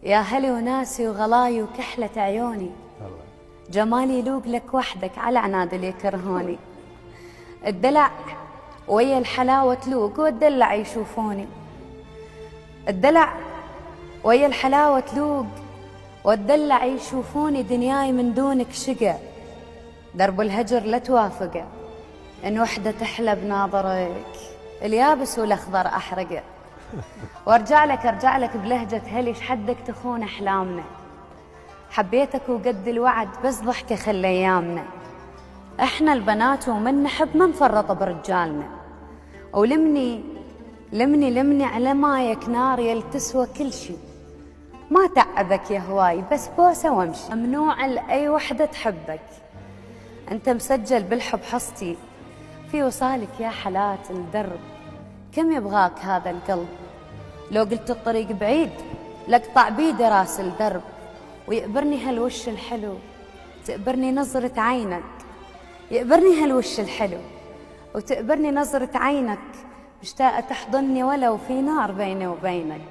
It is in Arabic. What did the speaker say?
يا هلي وناسي وغلاي وكحلة عيوني، جمالي يلوق لك وحدك على عناد اللي يكرهوني. الدلع ويا الحلاوة تلوق والدلع يشوفوني، الدلع ويا الحلاوة تلوق والدلع يشوفوني. دنياي من دونك شقا، درب الهجر لا توافقه، إن وحدة تحلى بناظرك، اليابس والأخضر أحرقه. وارجع لك بلهجة هلش حدك تخون أحلامنا، حبيتك وقد الوعد بس ضحكة خلى أيامنا. إحنا البنات ومن نحب ما نفرط برجالنا، ولمني لمني على مايك نار يلتسوى كل شي. ما تعبك يا هواي بس بوسة وامشي، ممنوع لأي وحدة تحبك، أنت مسجل بالحب حصتي في وصالك يا حالات الدرب. كم يبغاك هذا القلب، لو قلت الطريق بعيد لقطع بيده راس الدرب. ويقبرني هالوش الحلو تقبرني نظرة عينك، يقبرني هالوش الحلو وتقبرني نظرة عينك. مشتاقة تحضني ولو في نار بيني وبينك.